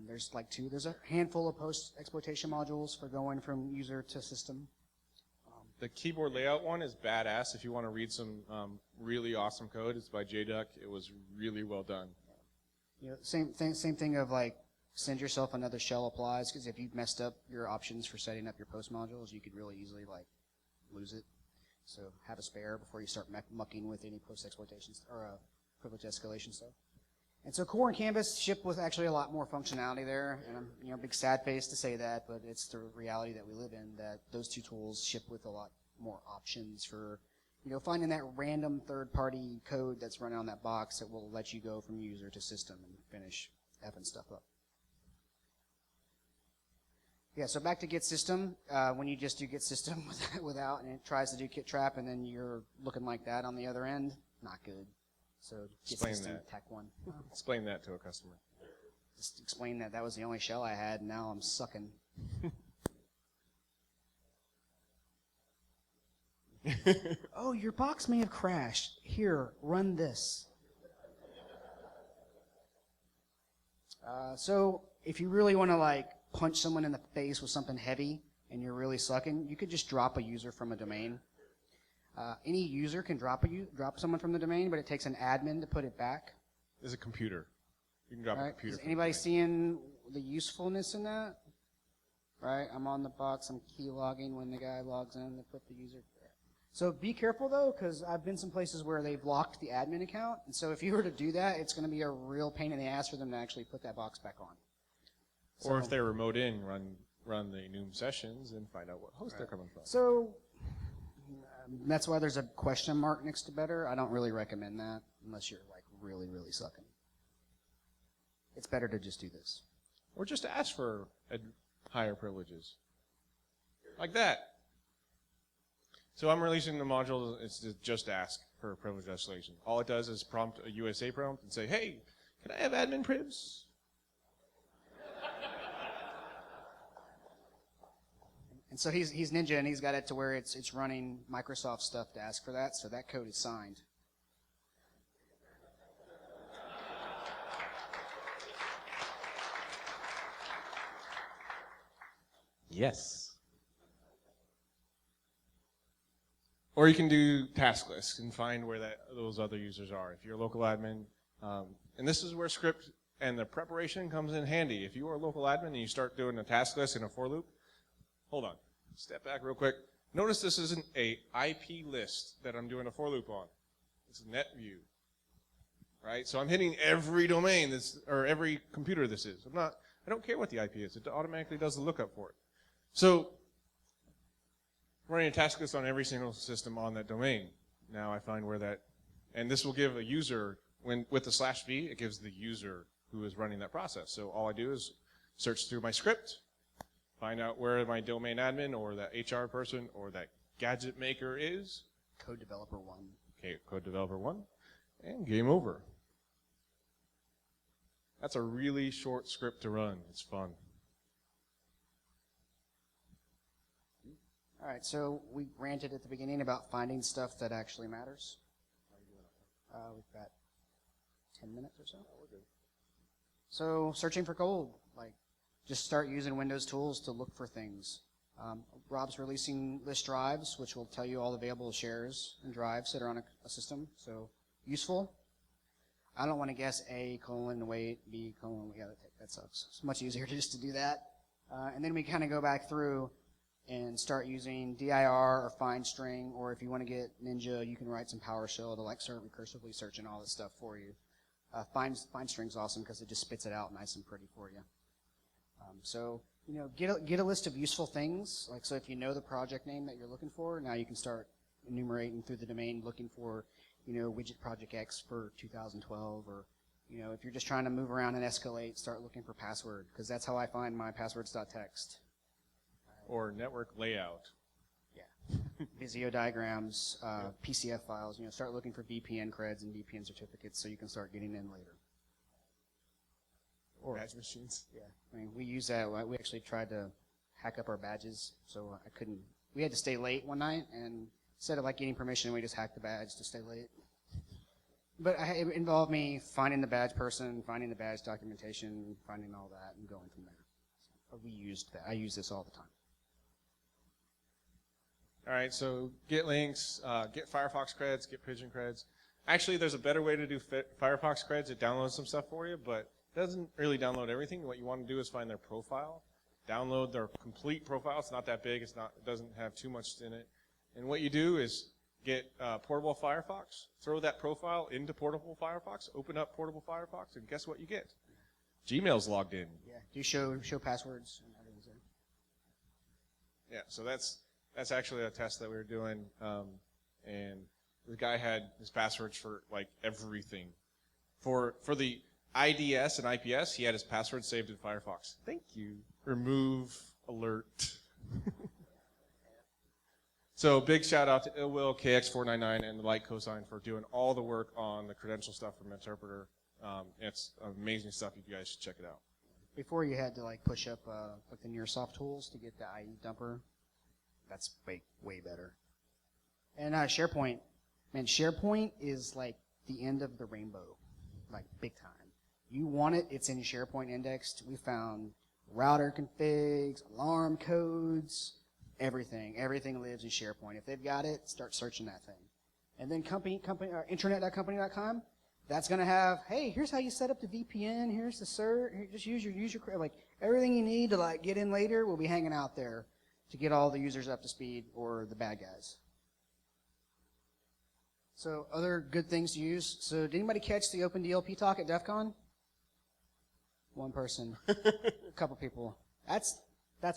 There's a handful of post exploitation modules for going from user to system. The keyboard layout one is badass. If you want to read some really awesome code, it's by JDuck. It was really well done. You know, same thing of like send yourself another shell applies, because if you've messed up your options for setting up your post modules, you could really easily like lose it. So have a spare before you start mucking with any post exploitation or privilege escalation stuff. And so Core and Canvas ship with actually a lot more functionality there. And I'm big sad face to say that, but it's the reality that we live in, that those two tools ship with a lot more options for, finding that random third-party code that's running on that box that will let you go from user to system and finish effing stuff up. Yeah, so back to get system. When you just do get system without, and it tries to do kit trap, and then you're looking like that on the other end, not good. So get Explain system, that. tech one. Explain that to a customer. Just explain that was the only shell I had, and now I'm sucking. Oh, your box may have crashed. Here, run this. So if you really want to like punch someone in the face with something heavy and you're really sucking, you could just drop a user from a domain. Any user can drop someone from the domain, but it takes an admin to put it back. There's a computer. You can drop a computer. Is anybody seeing the usefulness in that? Right, I'm on the box, I'm key logging when the guy logs in to put the user. So be careful though, because I've been some places where they've locked the admin account, and so if you were to do that, it's going to be a real pain in the ass for them to actually put that box back on. Or if they're remote in, run the Noom sessions and find out what host they're coming from. So that's why there's a question mark next to better. I don't really recommend that unless you're like really, really sucking. It's better to just do this. Or just ask for higher privileges. Like that. So I'm releasing the module. It's just ask for privilege escalation. All it does is prompt a USA prompt and say, hey, can I have admin privs? And so he's Ninja, and he's got it to where it's running Microsoft stuff to ask for that, so that code is signed. Yes. Or you can do task lists and find where those other users are. If you're a local admin, and this is where script and the preparation comes in handy. If you are a local admin and you start doing a task list in a for loop, hold on, step back real quick. Notice this isn't a IP list that I'm doing a for loop on. It's a net view, right? So I'm hitting every domain or every computer this is. I don't care what the IP is. It automatically does the lookup for it. So running a task list on every single system on that domain. Now I find where that, and this will give a user, with the /v, it gives the user who is running that process. So all I do is search through my script, find out where my domain admin or that HR person or that gadget maker is. Code developer 1. Okay, code developer 1, and game over. That's a really short script to run. It's fun. All right, so we ranted at the beginning about finding stuff that actually matters. We've got 10 minutes or so. So searching for gold, like just start using Windows tools to look for things. Rob's releasing list drives, which will tell you all the available shares and drives that are on a system. So useful. I don't want to guess A:\wait, B:\, yeah, that sucks. It's much easier just to do that. And then we kind of go back through and start using dir or find string, or if you want to get Ninja, you can write some PowerShell to like start recursively searching all this stuff for you. Find string's awesome because it just spits it out nice and pretty for you. So get a list of useful things. Like so, if you know the project name that you're looking for, now you can start enumerating through the domain, looking for widget project X for 2012, or if you're just trying to move around and escalate, start looking for password, because that's how I find my passwords.txt. Or network layout. Yeah. Visio diagrams, PCF files. Start looking for VPN creds and VPN certificates so you can start getting in later. Or badge machines. Yeah. I mean, we use that. We actually tried to hack up our badges, so I couldn't. We had to stay late one night, and instead of like getting permission, we just hacked the badge to stay late. But it involved me finding the badge person, finding the badge documentation, finding all that, and going from there. So we used that. I use this all the time. All right, so get links, get Firefox creds, get Pigeon creds. Actually, there's a better way to do Firefox creds. It downloads some stuff for you, but it doesn't really download everything. What you want to do is find their profile, download their complete profile. It's not that big. It doesn't have too much in it. And what you do is get Portable Firefox, throw that profile into Portable Firefox, open up Portable Firefox, and guess what you get? Gmail's logged in. Yeah. Do you show passwords and everything's there? Yeah. So that's actually a test that we were doing, and the guy had his passwords for like everything. For the IDS and IPS, he had his password saved in Firefox. Thank you. Remove alert. So big shout out to Illwill, KX499, and the Light Cosign for doing all the work on the credential stuff from Interpreter. It's amazing stuff. You guys should check it out. Before you had to like push up like the Nearsoft tools to get the IE dumper. That's way better. And SharePoint, man, SharePoint is like the end of the rainbow, like big time. You want it, it's in SharePoint indexed. We found router configs, alarm codes, everything. Everything lives in SharePoint. If they've got it, start searching that thing. And then internet.company.com, that's going to have, hey, here's how you set up the VPN. Here's the cert. Here, just use your like everything you need to like get in later will be hanging out there to get all the users up to speed or the bad guys. So other good things to use. So did anybody catch the OpenDLP talk at DEF CON? One person, a couple people. That's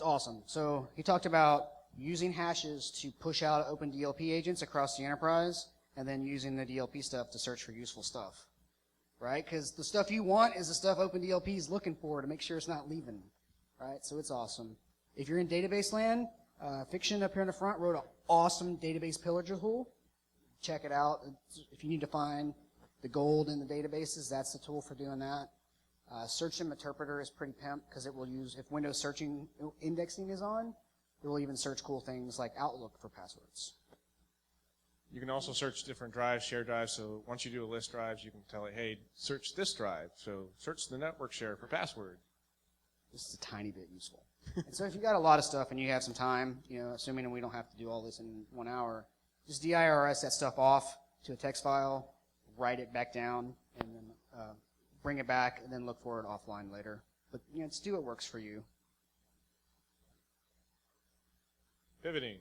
awesome. So he talked about using hashes to push out OpenDLP agents across the enterprise and then using the DLP stuff to search for useful stuff, right? Because the stuff you want is the stuff OpenDLP is looking for to make sure it's not leaving, right? So it's awesome. If you're in database land, Fiction up here in the front wrote an awesome database pillager tool. Check it out. If you need to find the gold in the databases, that's the tool for doing that. Search and Interpreter is pretty pimp because it will use, if Windows searching indexing is on, it will even search cool things like Outlook for passwords. You can also search different drives, share drives. So once you do a list drives, you can tell it, hey, search this drive. So search the network share for password. This is a tiny bit useful. And so if you got a lot of stuff and you have some time, you know, assuming we don't have to do all this in 1 hour, just DIRS that stuff off to a text file, write it back down, and then bring it back, and then look for it offline later. But you know, just do what works for you. Pivoting.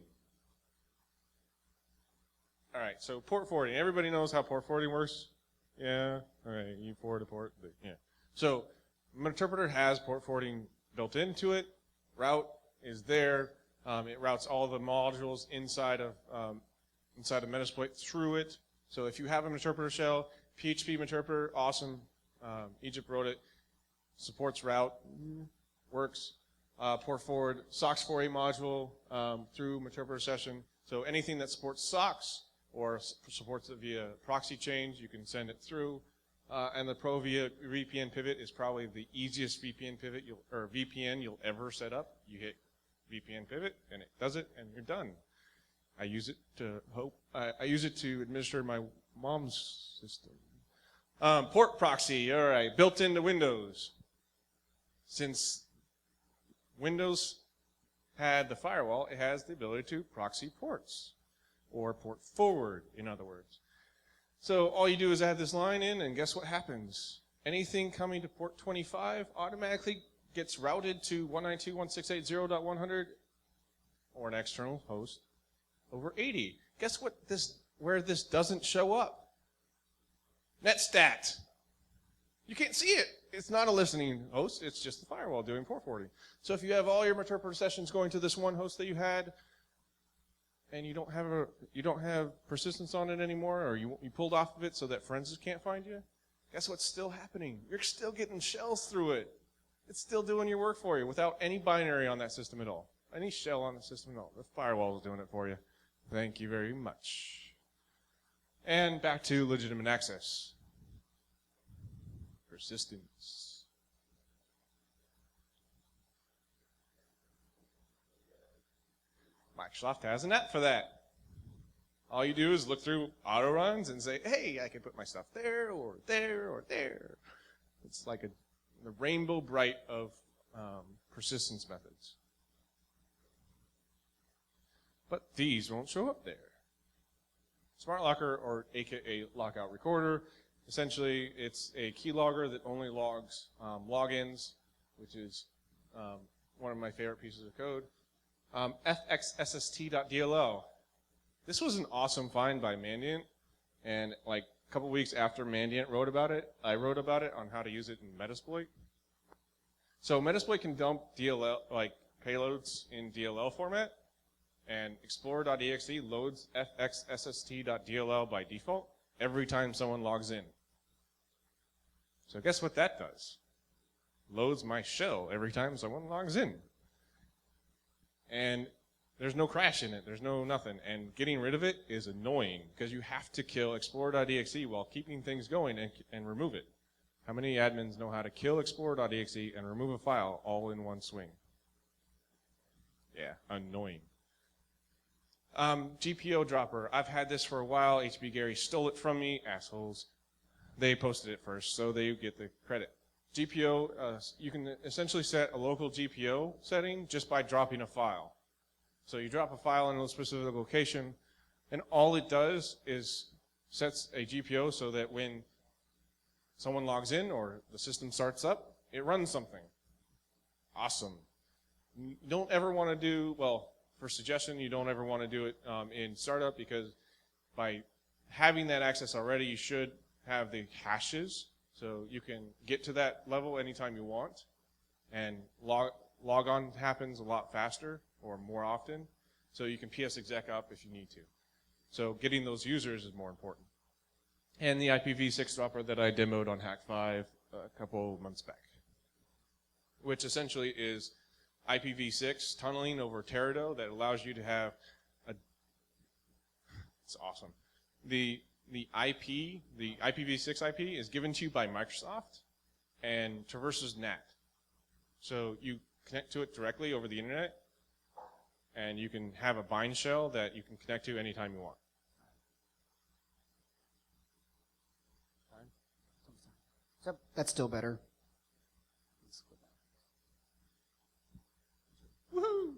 All right, so port forwarding. Everybody knows how port forwarding works? Yeah? All right, you forward a port. But yeah. So Interpreter has port forwarding built into it. Route is there. It routes all the modules inside of Metasploit through it. So if you have an interpreter shell, PHP interpreter, awesome. Egypt wrote it. Supports route, works. Port forward SOX 4A module through interpreter session. So anything that supports SOX or supports it via proxy change, you can send it through. And the Pro via VPN pivot is probably the easiest VPN pivot VPN you'll ever set up. You hit VPN pivot and it does it, and you're done. I use it to administer my mom's system. Port proxy, all right, built into Windows. Since Windows had the firewall, it has the ability to proxy ports, or port forward, in other words. So all you do is add this line in, and guess what happens? Anything coming to port 25 automatically gets routed to 192.168.0.100 or an external host over 80. Guess what? Where this doesn't show up? Netstat. You can't see it. It's not a listening host. It's just the firewall doing port forwarding. So if you have all your interpreter sessions going to this one host that you had, and you don't have persistence on it anymore, or you pulled off of it so that forensics can't find you, guess what's still happening? You're still getting shells through it. It's still doing your work for you without any binary on that system at all. Any shell on the system at all. The firewall is doing it for you. Thank you very much. And back to legitimate access. Persistence. Microsoft has an app for that. All you do is look through auto runs and say, hey, I can put my stuff there or there or there. It's like the rainbow bright of persistence methods. But these won't show up there. Smart Locker, or AKA Lockout Recorder, essentially it's a keylogger that only logs logins, which is one of my favorite pieces of code. fxsst.dll. This was an awesome find by Mandiant, and like a couple weeks after Mandiant wrote about it, I wrote about it on how to use it in Metasploit. So Metasploit can dump DLL like payloads in DLL format, and Explorer.exe loads fxsst.dll by default every time someone logs in. So guess what that does? Loads my shell every time someone logs in. and there's no crash in it. There's no nothing. And getting rid of it is annoying because you have to kill explorer.exe while keeping things going and remove it. How many admins know how to kill explorer.exe and remove a file all in one swing? Yeah, annoying. GPO dropper. I've had this for a while. HB Gary stole it from me. Assholes. They posted it first, so they get the credit. GPO, you can essentially set a local GPO setting just by dropping a file. So you drop a file in a specific location, and all it does is sets a GPO so that when someone logs in or the system starts up, it runs something. Awesome. You don't ever want to do, well, for suggestion, you don't ever want to do it in startup because by having that access already, you should have the hashes so you can get to that level anytime you want, and log on happens a lot faster or more often, so you can PS exec up if you need to. So getting those users is more important. And the IPv6 dropper that I demoed on Hack5 a couple months back, which essentially is IPv6 tunneling over Teredo that allows you to have it's awesome. The IPv6 IP is given to you by Microsoft and traverses NAT. So you connect to it directly over the internet, and you can have a bind shell that you can connect to anytime you want. So that's still better. Woohoo!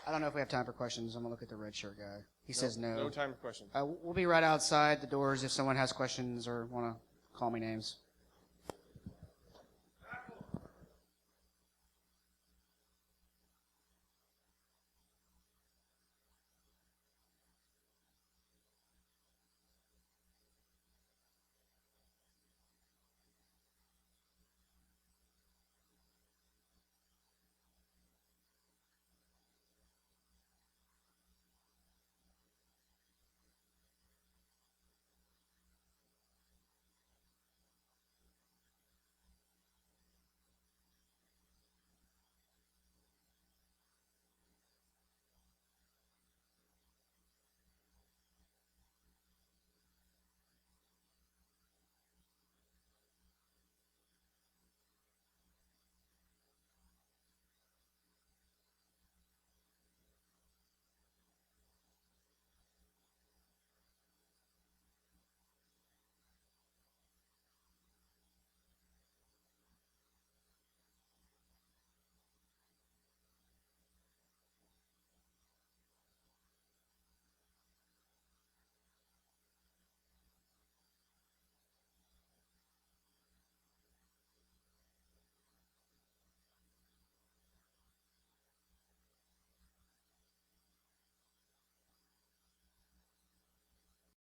I don't know if we have time for questions. I'm going to look at the red shirt guy. He says no. No time for questions. We'll be right outside the doors if someone has questions or want to call me names.